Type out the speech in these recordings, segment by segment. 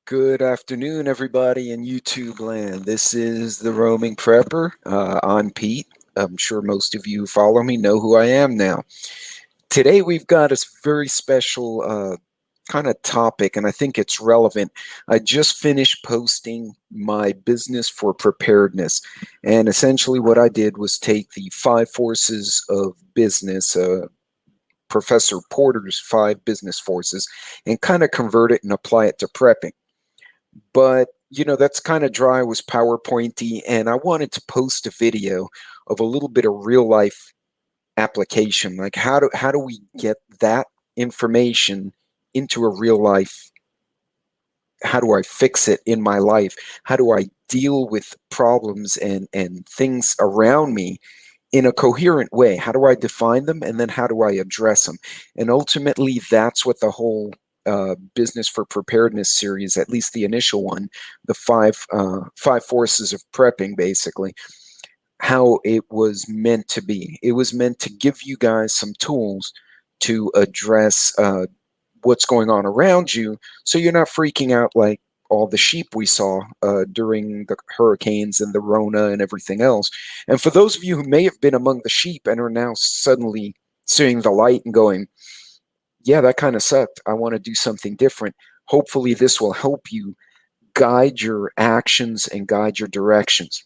Good afternoon, everybody in YouTube land. This is the Roaming Prepper. I'm Pete. I'm sure most of you who follow me know who I am now. Today we've got a very special kind of topic, and I think it's relevant. I just finished posting my business for preparedness, and essentially what I did was take the five forces of business, Professor Porter's five business forces, and kind of convert it and apply it to prepping. But that's kind of dry, was PowerPointy, and I wanted to post a video of a little bit of real life application. Like how do we get that information into a real life? How do I fix it in my life? How do I deal with problems and things around me in a coherent way? How do I define them, and then how do I address them? And ultimately, that's what the whole business for preparedness series, at least the initial one, the five forces of prepping, basically, how it was meant to be. It was meant to give you guys some tools to address what's going on around you, so you're not freaking out like all the sheep we saw during the hurricanes and the Rona and everything else. And for those of you who may have been among the sheep and are now suddenly seeing the light and going, yeah, that kind of sucked, I want to do something different, hopefully this will help you guide your actions and guide your directions.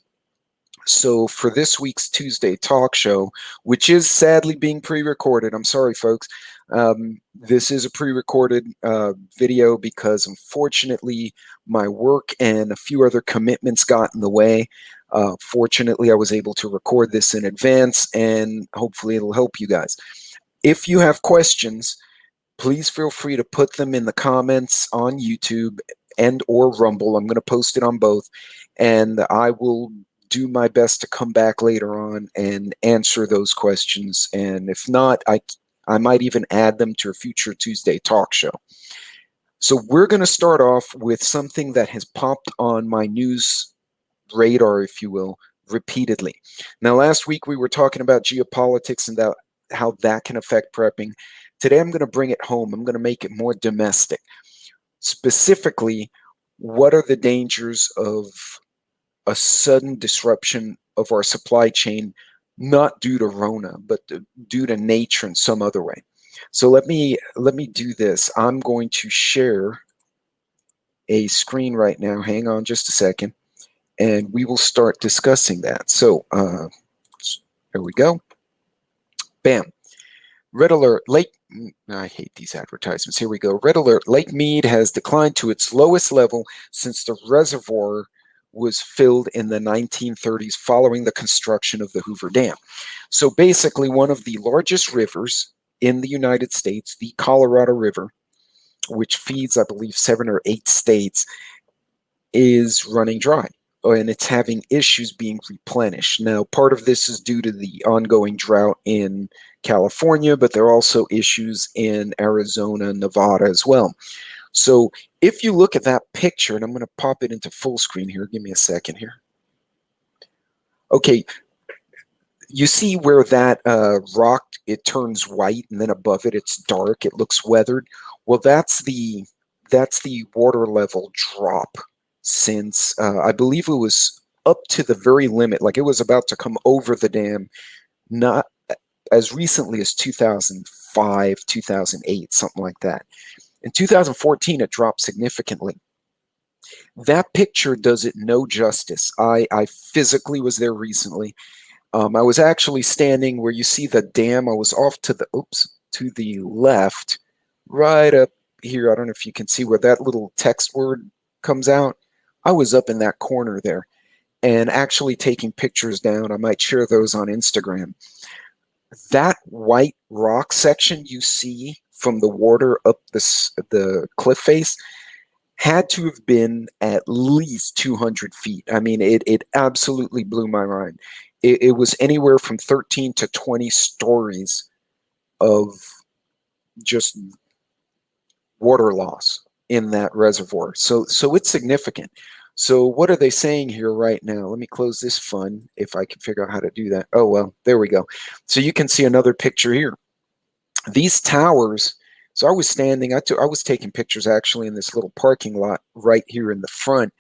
So for this week's Tuesday talk show, which is sadly being pre-recorded, I'm sorry, folks. This is a pre-recorded video because unfortunately my work and a few other commitments got in the way. Fortunately, I was able to record this in advance, and hopefully it'll help you guys. If you have questions, please feel free to put them in the comments on YouTube and or Rumble. I'm going to post it on both, and I will do my best to come back later on and answer those questions. And if not, I might even add them to a future Tuesday talk show. So we're going to start off with something that has popped on my news radar, if you will, repeatedly. Now, last week we were talking about geopolitics and how that can affect prepping. Today I'm going to bring it home. I'm going to make it more domestic. Specifically, what are the dangers of a sudden disruption of our supply chain, not due to Rona, but due to nature in some other way? So let me do this. I'm going to share a screen right now. Hang on just a second, and we will start discussing that. So here we go. Bam. Red alert, Lake, I hate these advertisements. Here we go. Red alert, Lake Mead has declined to its lowest level since the reservoir was filled in the 1930s following the construction of the Hoover Dam. So basically, one of the largest rivers in the United States, the Colorado River, which feeds, I believe, 7 or 8 states, is running dry, and it's having issues being replenished. Now, part of this is due to the ongoing drought in California, but there are also issues in Arizona, Nevada as well. So if you look at that picture, and I'm going to pop it into full screen here, give me a second here. Okay, you see where that rock, it turns white, and then above it, it's dark, it looks weathered. Well, that's the water level drop since I believe it was up to the very limit, like it was about to come over the dam, not as recently as 2005, 2008, something like that. In 2014, it dropped significantly. That picture does it no justice. I physically was there recently. I was actually standing where you see the dam. I was off to the left, right up here. I don't know if you can see where that little text word comes out. I was up in that corner there and actually taking pictures down. I might share those on Instagram. That white rock section you see from the water up the cliff face had to have been at least 200 feet. I mean, it absolutely blew my mind. It was anywhere from 13 to 20 stories of just water loss in that reservoir. So it's significant. So what are they saying here right now? Let me close this fun if I can figure out how to do that. Oh, well, there we go. So you can see another picture here. These towers, So I was standing, I was taking pictures actually in this little parking lot right here in the front.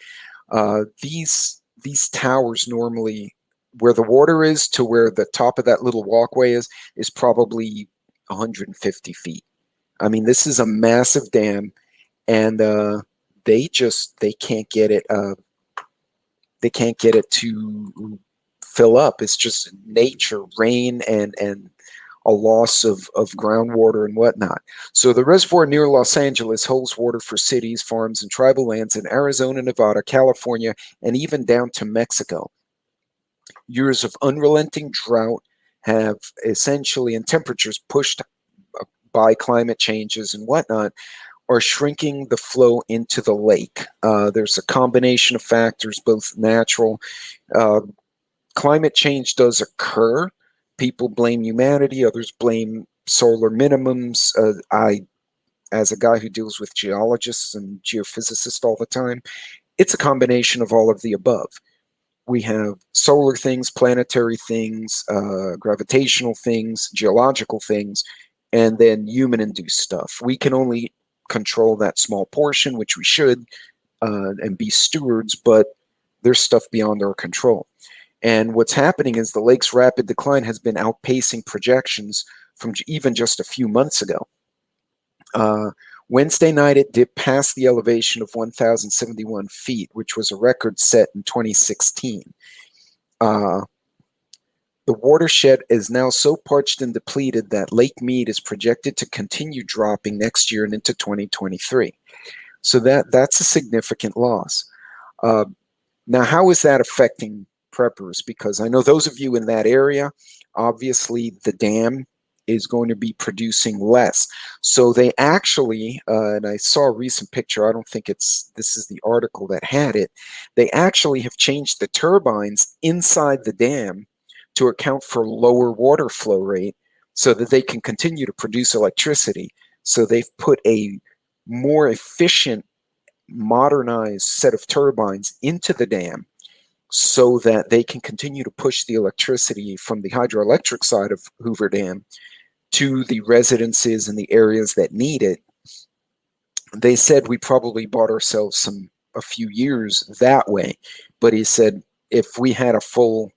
These towers normally, where the water is to where the top of that little walkway is probably 150 feet. I mean, this is a massive dam, and they can't get it. They can't get it to fill up. It's just nature, rain, and a loss of groundwater and whatnot. So the reservoir near Los Angeles holds water for cities, farms, and tribal lands in Arizona, Nevada, California, and even down to Mexico. Years of unrelenting drought have essentially, and temperatures pushed by climate changes and whatnot, are shrinking the flow into the lake. There's a combination of factors, both natural. Uh, Climate change does occur. People blame humanity, others blame solar minimums. As a guy who deals with geologists and geophysicists all the time, it's a combination of all of the above. We have solar things, planetary things, gravitational things, geological things, and then human induced stuff. We can only control that small portion, which we should, and be stewards, but there's stuff beyond our control. And what's happening is the lake's rapid decline has been outpacing projections from even just a few months ago. Uh, Wednesday night, it dipped past the elevation of 1,071 feet, which was a record set in 2016. Uh, the watershed is now so parched and depleted that Lake Mead is projected to continue dropping next year and into 2023. So that's a significant loss. Uh, Now, how is that affecting preppers? Because I know those of you in that area, obviously the dam is going to be producing less. So they actually, and I saw a recent picture, I don't think this is the article that had it, they actually have changed the turbines inside the dam to account for lower water flow rate so that they can continue to produce electricity. So they've put a more efficient modernized set of turbines into the dam so that they can continue to push the electricity from the hydroelectric side of Hoover Dam to the residences and the areas that need it. They said we probably bought ourselves a few years that way, but he said if we had a full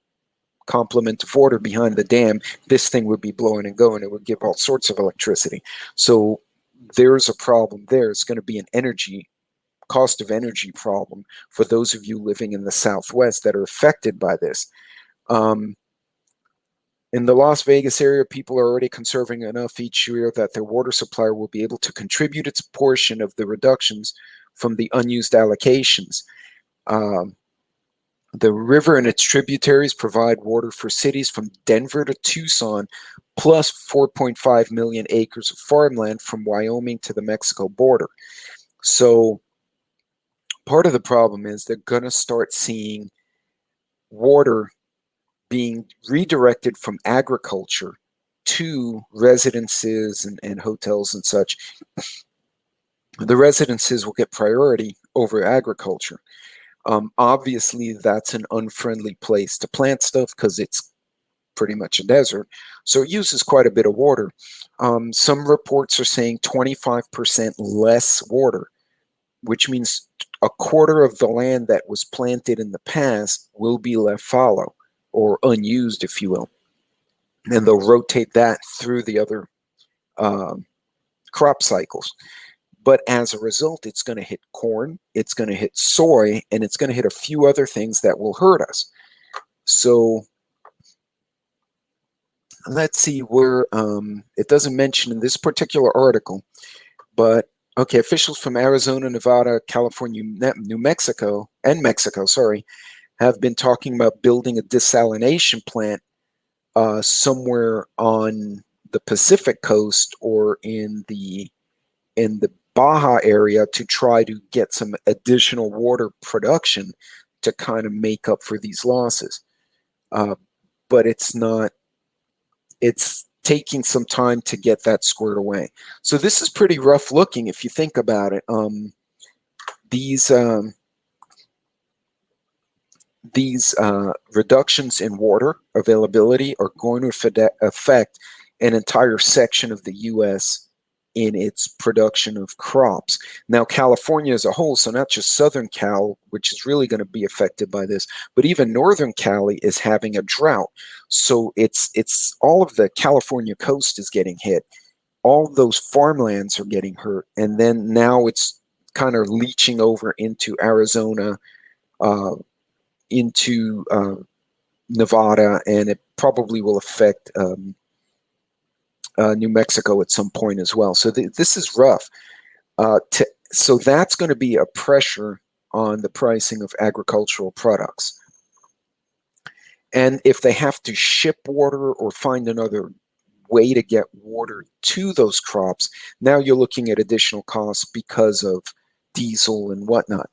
complement of water behind the dam, this thing would be blowing and going. It would give all sorts of electricity. So there's a problem there. It's going to be an cost of energy problem for those of you living in the Southwest that are affected by this. In the Las Vegas area, people are already conserving enough each year that their water supplier will be able to contribute its portion of the reductions from the unused allocations. The river and its tributaries provide water for cities from Denver to Tucson, plus 4.5 million acres of farmland from Wyoming to the Mexico border. So part of the problem is they're going to start seeing water being redirected from agriculture to residences and hotels and such. The residences will get priority over agriculture. Obviously, that's an unfriendly place to plant stuff because it's pretty much a desert. So it uses quite a bit of water. Some reports are saying 25% less water, which means a quarter of the land that was planted in the past will be left fallow or unused, if you will. And they'll rotate that through the other crop cycles. But as a result, it's going to hit corn, it's going to hit soy, and it's going to hit a few other things that will hurt us. So let's see where it doesn't mention in this particular article, but okay, officials from Arizona, Nevada, California, New Mexico, and Mexico, sorry, have been talking about building a desalination plant somewhere on the Pacific coast or in the Baja area to try to get some additional water production to kind of make up for these losses. But it's not, it's taking some time to get that squared away. So this is pretty rough looking if you think about it. These reductions in water availability are going to affect an entire section of the U.S. in its production of crops. Now, California as a whole, so not just Southern Cal, which is really going to be affected by this, but even Northern Cali is having a drought. So it's all of the California coast is getting hit. All those farmlands are getting hurt, and then now it's kind of leaching over into Arizona, uh, into Nevada, and it probably will affect New Mexico at some point as well. So this is rough. So that's going to be a pressure on the pricing of agricultural products. And if they have to ship water or find another way to get water to those crops, now you're looking at additional costs because of diesel and whatnot.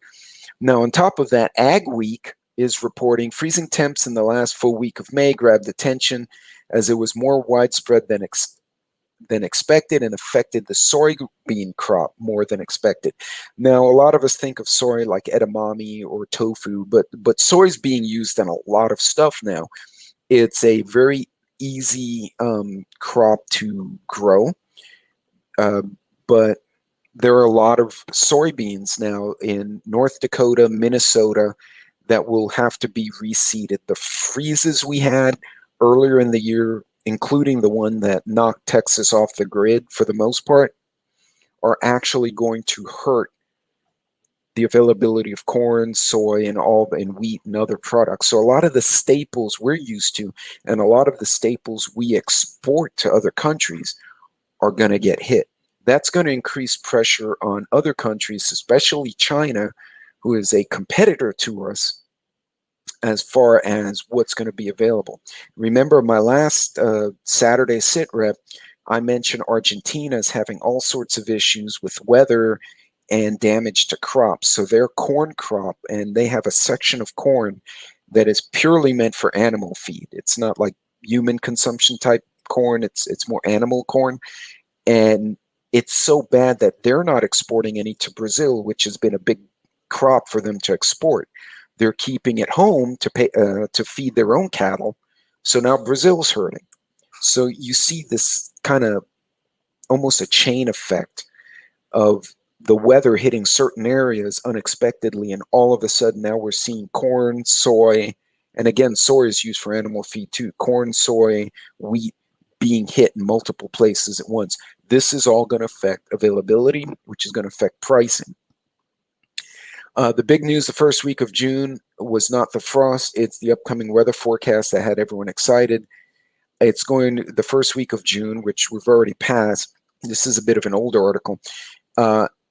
Now, on top of that, Ag Week is reporting freezing temps in the last full week of May grabbed attention as it was more widespread than expected and affected the soybean crop more than expected. Now, a lot of us think of soy like edamame or tofu, but soy is being used in a lot of stuff now. It's a very easy crop to grow, but there are a lot of soybeans now in North Dakota, Minnesota, that will have to be reseeded. The freezes we had earlier in the year, including the one that knocked Texas off the grid for the most part, are actually going to hurt the availability of corn, soy, and wheat and other products. So a lot of the staples we're used to, and a lot of the staples we export to other countries, are going to get hit. That's going to increase pressure on other countries, especially China, who is a competitor to us as far as what's going to be available. Remember my last Saturday sit rep, I mentioned Argentina is having all sorts of issues with weather and damage to crops. So their corn crop, and they have a section of corn that is purely meant for animal feed. It's not like human consumption type corn. It's more animal corn. And it's so bad that they're not exporting any to Brazil, which has been a big crop for them to export. They're keeping it home to feed their own cattle. So now Brazil's hurting. So you see this kind of almost a chain effect of the weather hitting certain areas unexpectedly, and all of a sudden now we're seeing corn, soy, and again, soy is used for animal feed too. Corn, soy, wheat being hit in multiple places at once. This is all going to affect availability, which is going to affect pricing. The big news the first week of June was not the frost, it's the upcoming weather forecast that had everyone excited. It's going the first week of June, which we've already passed. This is a bit of an older article,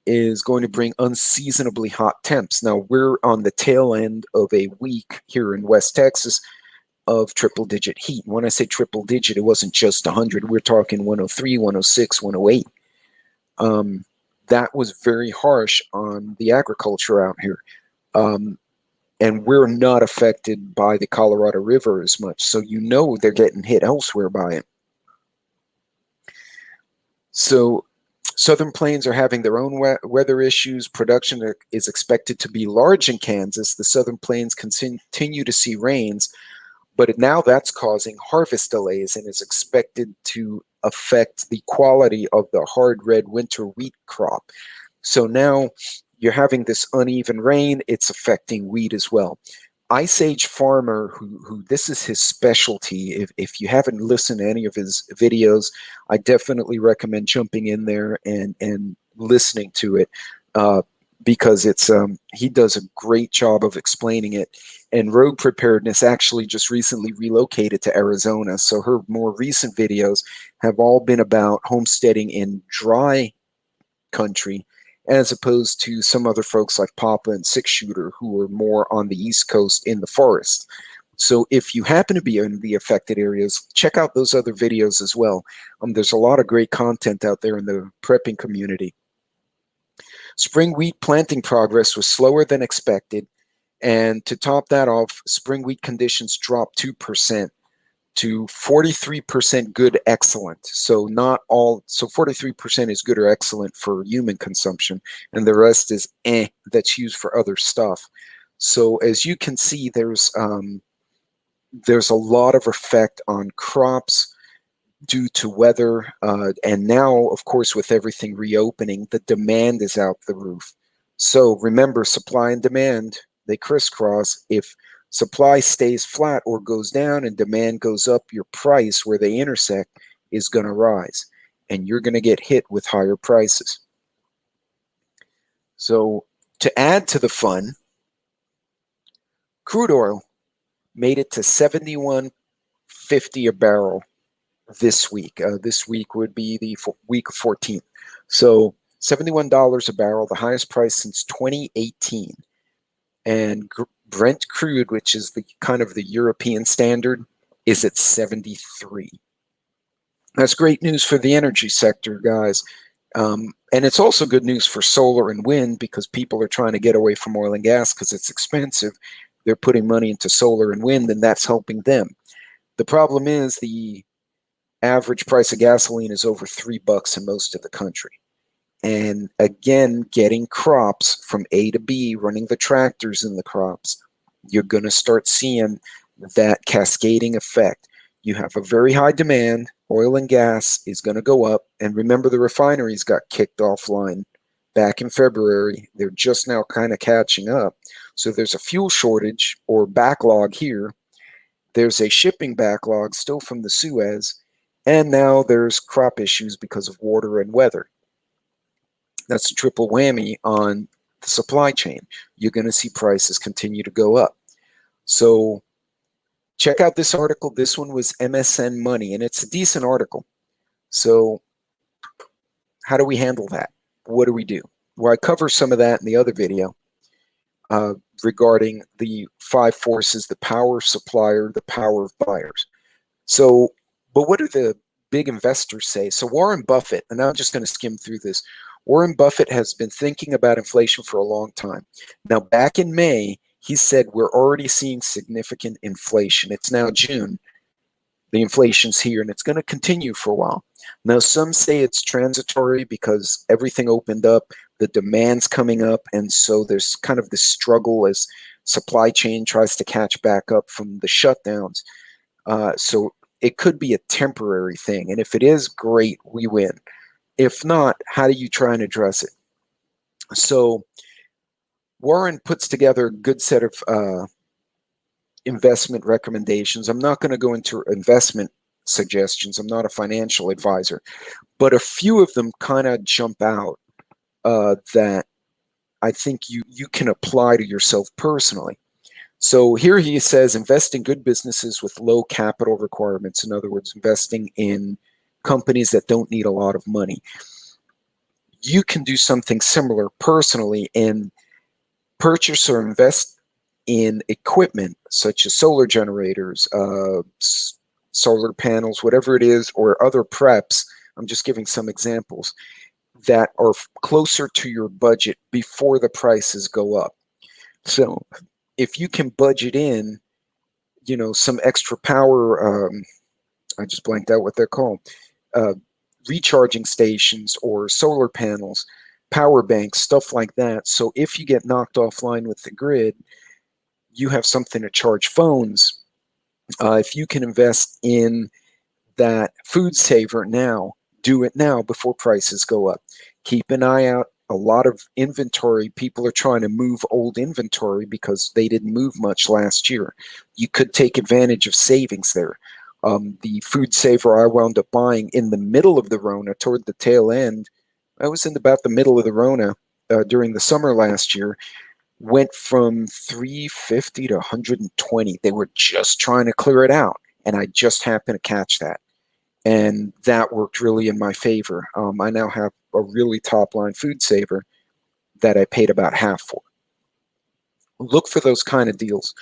is going to bring unseasonably hot temps. Now, we're on the tail end of a week here in West Texas of triple digit heat. When I say triple digit, it wasn't just 100. We're talking 103, 106, 108. That was very harsh on the agriculture out here. And we're not affected by the Colorado River as much. So you know they're getting hit elsewhere by it. So Southern Plains are having their own weather issues. Production is expected to be large in Kansas. The Southern Plains continue to see rains, but now that's causing harvest delays and is expected to affect the quality of the hard red winter wheat crop. So now you're having this uneven rain, it's affecting wheat as well. Ice Age Farmer, who this is his specialty, if you haven't listened to any of his videos, I definitely recommend jumping in there and listening to it, because it's he does a great job of explaining it. And Road Preparedness actually just recently relocated to Arizona, so her more recent videos have all been about homesteading in dry country, as opposed to some other folks like Papa and Six Shooter who are more on the East Coast in the forest. So if you happen to be in the affected areas, check out those other videos as well. There's a lot of great content out there in the prepping community. Spring wheat planting progress was slower than expected, and to top that off, spring wheat conditions dropped 2% to 43% good excellent. So not all, so 43% is good or excellent for human consumption, and the rest is that's used for other stuff. So as you can see, there's a lot of effect on crops due to weather. And now, of course, with everything reopening, the demand is out the roof. So remember, supply and demand, they crisscross. If supply stays flat or goes down and demand goes up, your price where they intersect is going to rise. And you're going to get hit with higher prices. So to add to the fun, crude oil made it to 71.50 a barrel this week. This week would be the week of 14th. So $71 a barrel, the highest price since 2018. And Brent crude, which is the kind of the European standard, is at 73. That's great news for the energy sector, guys. And it's also good news for solar and wind because people are trying to get away from oil and gas because it's expensive. They're putting money into solar and wind, and that's helping them. The problem is the average price of gasoline is over $3 in most of the country. And again, getting crops from A to B, running the tractors in the crops, you're going to start seeing that cascading effect. You have a very high demand, oil and gas is going to go up. And remember, the refineries got kicked offline back in February. They're just now kind of catching up. So there's a fuel shortage or backlog here. There's a shipping backlog still from the Suez. And now there's crop issues because of water and weather. That's a triple whammy on the supply chain. You're going to see prices continue to go up. So check out this article. This one was MSN Money, and it's a decent article. So how do we handle that? What do we do? Well, I cover some of that in the other video regarding the 5 forces, the power of supplier, the power of buyers. So, but what do the big investors say? So Warren Buffett, and I'm just going to skim through this. Warren Buffett has been thinking about inflation for a long time. Now, back in May, he said we're already seeing significant inflation. It's now June. The inflation's here, and it's going to continue for a while. Now, some say it's transitory because everything opened up, the demand's coming up, and so there's kind of this struggle as supply chain tries to catch back up from the shutdowns. So it could be a temporary thing, and if it is, great, we win. If not, how do you try and address it? So Warren puts together a good set of investment recommendations. I'm not going to go into investment suggestions. I'm not a financial advisor, but a few of them kind of jump out that I think you can apply to yourself personally. So here he says, invest in good businesses with low capital requirements. In other words, investing in companies that don't need a lot of money. You can do something similar personally and purchase or invest in equipment such as solar generators, solar panels, whatever it is, or other preps. I'm just giving some examples that are closer to your budget before the prices go up. So if you can budget in, some extra power, I just blanked out what they're called, recharging stations or solar panels, power banks, stuff like that. So if you get knocked offline with the grid, you have something to charge phones. If you can invest in that food saver now, do it now before prices go up. Keep an eye out. A lot of inventory, people are trying to move old inventory because they didn't move much last year. You could take advantage of savings there. The food saver I wound up buying in the middle of the Rona, toward the tail end, I was in about the middle of the Rona during the summer last year, went from 350 to 120. They were just trying to clear it out, and I just happened to catch that. And that worked really in my favor. I now have a really top-line food saver that I paid about half for. Look for those kind of deals.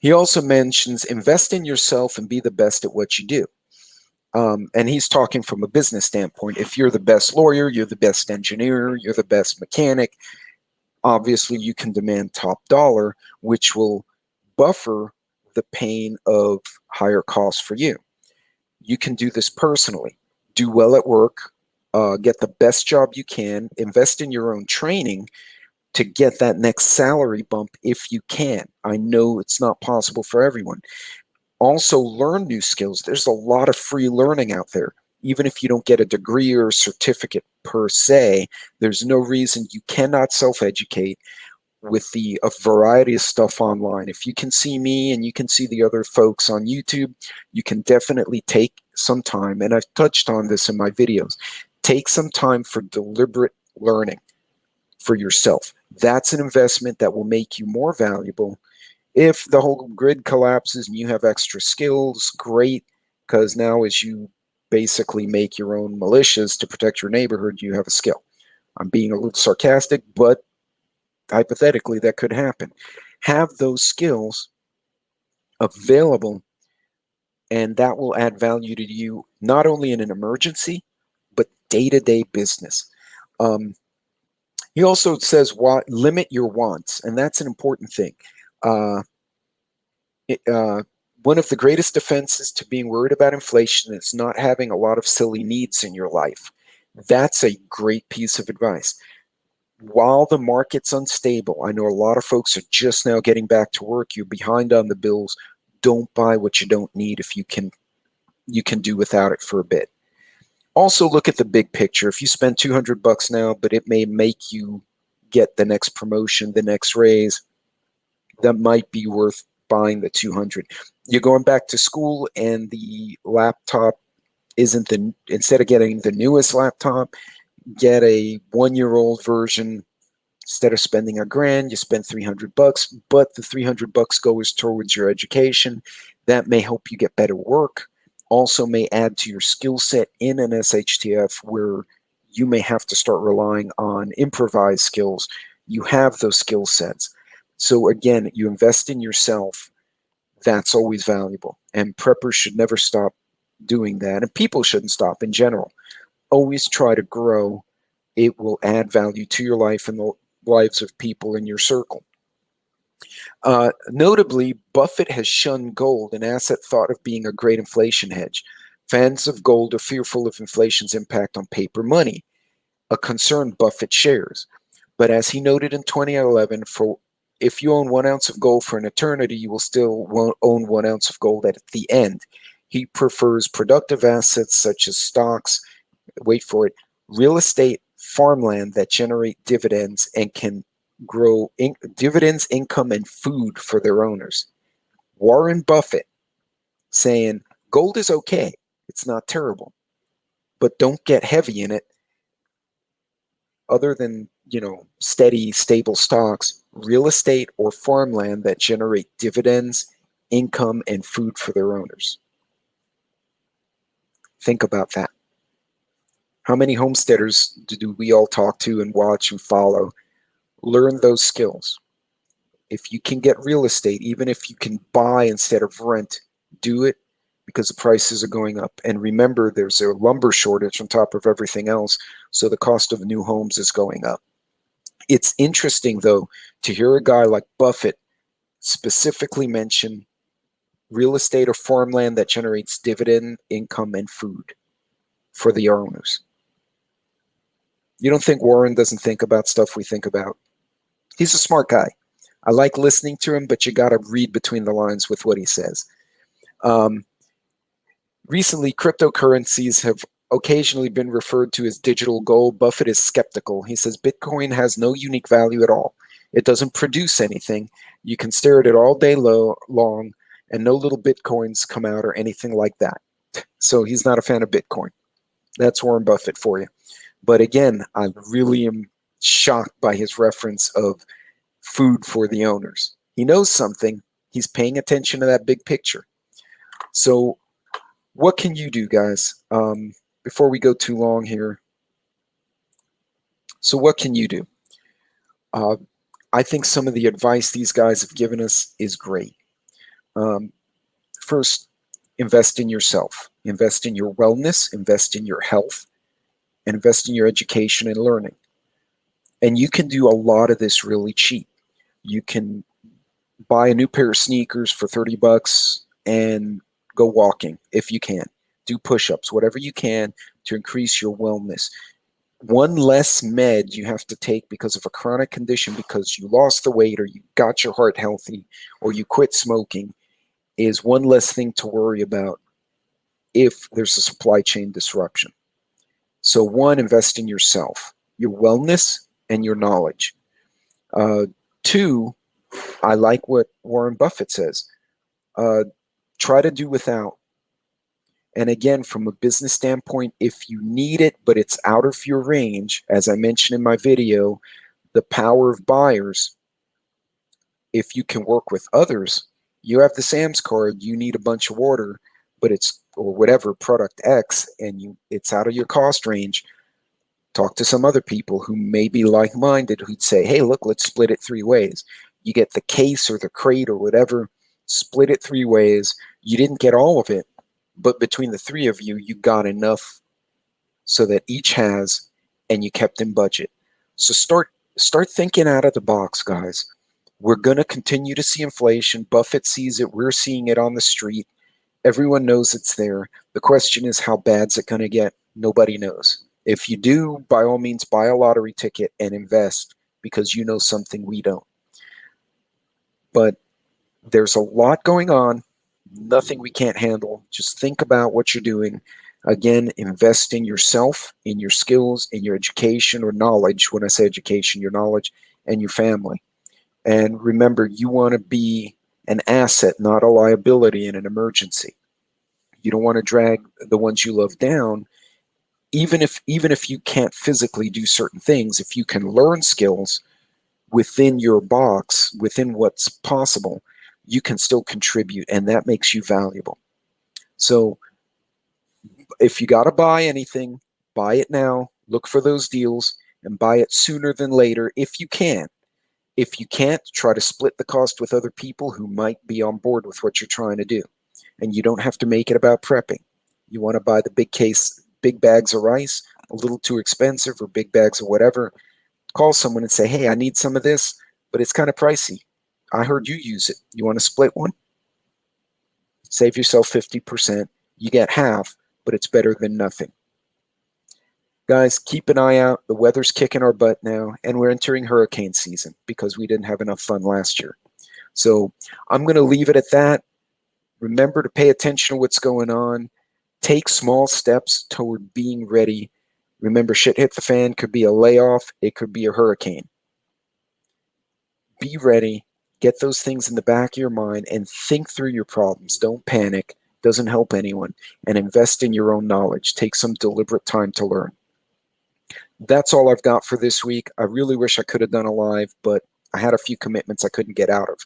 He also mentions invest in yourself and be the best at what you do. And he's talking from a business standpoint. If you're the best lawyer, you're the best engineer, you're the best mechanic, obviously you can demand top dollar, which will buffer the pain of higher costs for you. You can do this personally. Do well at work, get the best job you can, invest in your own training to get that next salary bump if you can. I know it's not possible for everyone. Also, learn new skills. There's a lot of free learning out there. Even if you don't get a degree or a certificate per se, there's no reason you cannot self-educate with a variety of stuff online. If you can see me and you can see the other folks on YouTube, you can definitely take some time, and I've touched on this in my videos, take some time for deliberate learning for yourself. That's an investment that will make you more valuable. If the whole grid collapses and you have extra skills, great, because now as you basically make your own militias to protect your neighborhood, you have a skill. I'm being a little sarcastic, but hypothetically that could happen. Have those skills available, and that will add value to you not only in an emergency, but day-to-day business. Um, he also says, limit your wants, and that's an important thing. Uh, it, One of the greatest defenses to being worried about inflation is not having a lot of silly needs in your life. That's a great piece of advice. While the market's unstable, I know a lot of folks are just now getting back to work. You're behind on the bills. Don't buy what you don't need if you can do without it for a bit. Also, look at the big picture. If you spend $200 now, but it may make you get the next promotion, the next raise, that might be worth buying the 200. You're going back to school and the laptop isn't instead of getting the newest laptop, get a 1-year-old version. Instead of spending $1,000, you spend $300, but the $300 goes towards your education. That may help you get better work. Also may add to your skill set in an SHTF where you may have to start relying on improvised skills. You have those skill sets. So again, you invest in yourself. That's always valuable. And preppers should never stop doing that. And people shouldn't stop in general. Always try to grow. It will add value to your life and the lives of people in your circle. Notably, Buffett has shunned gold, an asset thought of being a great inflation hedge. Fans of gold are fearful of inflation's impact on paper money, a concern Buffett shares. But as he noted in 2011, if you own 1 ounce of gold for an eternity, you will still own 1 ounce of gold at the end. He prefers productive assets such as stocks, wait for it, real estate, farmland that generate dividends and can grow dividends, income, and food for their owners. Warren Buffett saying gold is okay, it's not terrible, but don't get heavy in it. Other than steady, stable stocks, real estate or farmland that generate dividends, income, and food for their owners. Think about that. How many homesteaders do we all talk to and watch and follow? Learn those skills. If you can get real estate, even if you can buy instead of rent, do it because the prices are going up. And remember, there's a lumber shortage on top of everything else, so the cost of new homes is going up. It's interesting, though, to hear a guy like Buffett specifically mention real estate or farmland that generates dividend, income, and food for the owners. You don't think Warren doesn't think about stuff we think about? He's a smart guy. I like listening to him, but you got to read between the lines with what he says. Recently, cryptocurrencies have occasionally been referred to as digital gold. Buffett is skeptical. He says Bitcoin has no unique value at all. It doesn't produce anything. You can stare at it all day long, and no little Bitcoins come out or anything like that. So he's not a fan of Bitcoin. That's Warren Buffett for you. But again, I really am shocked by his reference of food for the owners. He knows something. He's paying attention to that big picture. So what can you do, guys? Before we go too long here. So what can you do? I think some of the advice these guys have given us is great. First, invest in yourself. Invest in your wellness. Invest in your health. And invest in your education and learning. And you can do a lot of this really cheap. You can buy a new pair of sneakers for $30 and go walking if you can. Do push-ups, whatever you can to increase your wellness. One less med you have to take because of a chronic condition, because you lost the weight or you got your heart healthy or you quit smoking, is one less thing to worry about if there's a supply chain disruption. So one, invest in yourself, your wellness, and your knowledge. Uh, Two, I like what Warren Buffett says. Uh, Try to do without. And again, from a business standpoint, if you need it, but it's out of your range, as I mentioned in my video, the power of buyers, if you can work with others, you have the Sam's card, you need a bunch of water, but it's, or whatever, product X, and it's out of your cost range. Talk to some other people who may be like-minded who'd say, hey, look, let's split it 3 ways. You get the case or the crate or whatever, split it 3 ways. You didn't get all of it, but between the three of you, you got enough so that each has, and you kept in budget. So start thinking out of the box, guys. We're going to continue to see inflation. Buffett sees it. We're seeing it on the street. Everyone knows it's there. The question is, how bad's it going to get? Nobody knows. If you do, by all means, buy a lottery ticket and invest because you know something we don't. But there's a lot going on, nothing we can't handle. Just think about what you're doing. Again, invest in yourself, in your skills, in your education or knowledge. When I say education, your knowledge and your family. And remember, you want to be an asset, not a liability in an emergency. You don't want to drag the ones you love down. Even if you can't physically do certain things, if you can learn skills within your box, within what's possible, you can still contribute, and that makes you valuable. So if you got to buy anything, buy it now, look for those deals, and buy it sooner than later if you can. If you can't, try to split the cost with other people who might be on board with what you're trying to do. And you don't have to make it about prepping. You want to buy the big bags of rice, a little too expensive, or big bags of whatever. Call someone and say, hey, I need some of this, but it's kind of pricey. I heard you use it. You want to split one? Save yourself 50%. You get half, but it's better than nothing. Guys, keep an eye out. The weather's kicking our butt now, and we're entering hurricane season because we didn't have enough fun last year. So I'm going to leave it at that. Remember to pay attention to what's going on. Take small steps toward being ready. Remember, shit hit the fan. Could be a layoff. It could be a hurricane. Be ready. Get those things in the back of your mind and think through your problems. Don't panic. Doesn't help anyone. And invest in your own knowledge. Take some deliberate time to learn. That's all I've got for this week. I really wish I could have done a live, but I had a few commitments I couldn't get out of.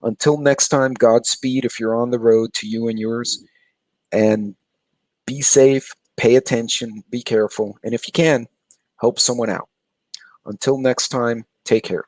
Until next time, Godspeed if you're on the road to you and yours. And be safe, pay attention, be careful, and if you can, help someone out. Until next time, take care.